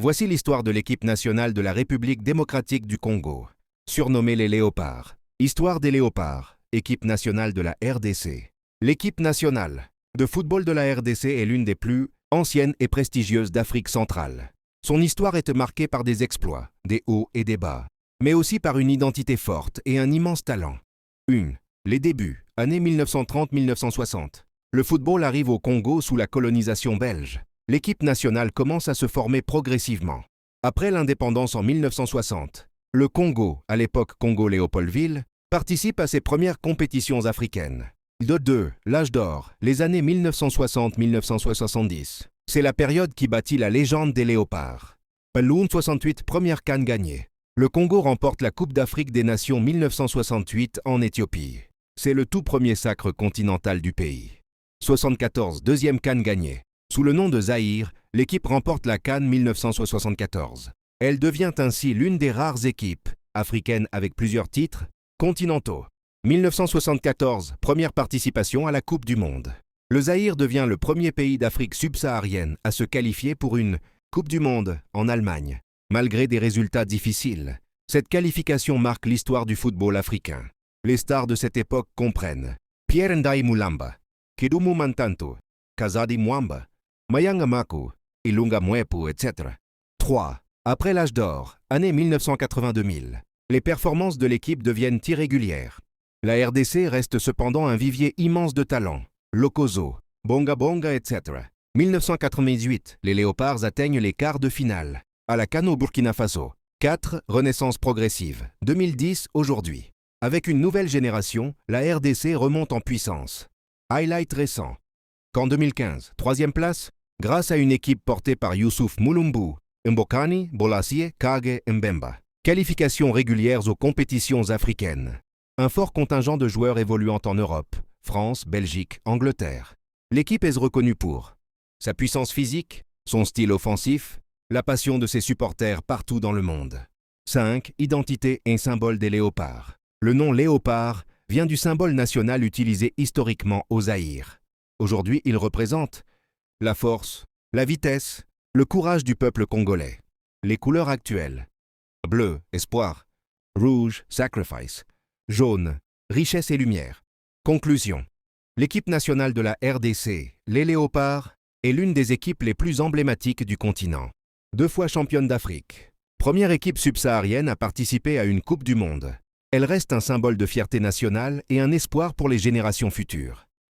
Voici l'histoire de l'équipe nationale de la République démocratique du Congo, surnommée les Léopards. Histoire des Léopards, équipe nationale de la RDC. L'équipe nationale de football de la RDC est l'une des plus anciennes et prestigieuses d'Afrique centrale. Son histoire est marquée par des exploits, des hauts et des bas, mais aussi par une identité forte et un immense talent. 1. Les débuts, années 1930-1960. Le football arrive au Congo sous la colonisation belge. L'équipe nationale commence à se former progressivement. Après l'indépendance en 1960, le Congo, à l'époque Congo-Léopoldville, participe à ses premières compétitions africaines. De 2. L'âge d'or, les années 1960-1970. C'est la période qui bâtit la légende des Léopards. Balloon 68, première CAN gagnée. Le Congo remporte la Coupe d'Afrique des Nations 1968 en Éthiopie. C'est le tout premier sacre continental du pays. 74, deuxième CAN gagnée. Sous le nom de Zaïre, l'équipe remporte la CAN 1974. Elle devient ainsi l'une des rares équipes africaines avec plusieurs titres continentaux. 1974, première participation à la Coupe du Monde. Le Zaïre devient le premier pays d'Afrique subsaharienne à se qualifier pour une Coupe du Monde en Allemagne. Malgré des résultats difficiles, cette qualification marque l'histoire du football africain. Les stars de cette époque comprennent Pierre Ndai Mulamba, Kidumu Mantanto, Kazadi Mwamba, Mayanga Maku, Ilunga Mwepu, etc. 3. Après l'âge d'or, année 1980-2000, les performances de l'équipe deviennent irrégulières. La RDC reste cependant un vivier immense de talents. Lokozo, Bonga Bonga, etc. 1998, les Léopards atteignent les quarts de finale. À la CAN au Burkina Faso. 4. Renaissance progressive. 2010, aujourd'hui. Avec une nouvelle génération, la RDC remonte en puissance. Highlight récent. Qu'en 2015, troisième place, grâce à une équipe portée par Youssouf Moulumbu, Mbokani, Bolasie, Kage, Mbemba. Qualifications régulières aux compétitions africaines. Un fort contingent de joueurs évoluant en Europe, France, Belgique, Angleterre. L'équipe est reconnue pour sa puissance physique, son style offensif, la passion de ses supporters partout dans le monde. 5. Identité et symbole des Léopards. Le nom Léopard vient du symbole national utilisé historiquement au Zaïre. Aujourd'hui, il représente la force, la vitesse, le courage du peuple congolais. Les couleurs actuelles. Bleu, espoir. Rouge, sacrifice. Jaune, richesse et lumière. Conclusion. L'équipe nationale de la RDC, les Léopards, est l'une des équipes les plus emblématiques du continent. 2 fois championne d'Afrique. Première équipe subsaharienne à participer à une Coupe du Monde. Elle reste un symbole de fierté nationale et un espoir pour les générations futures.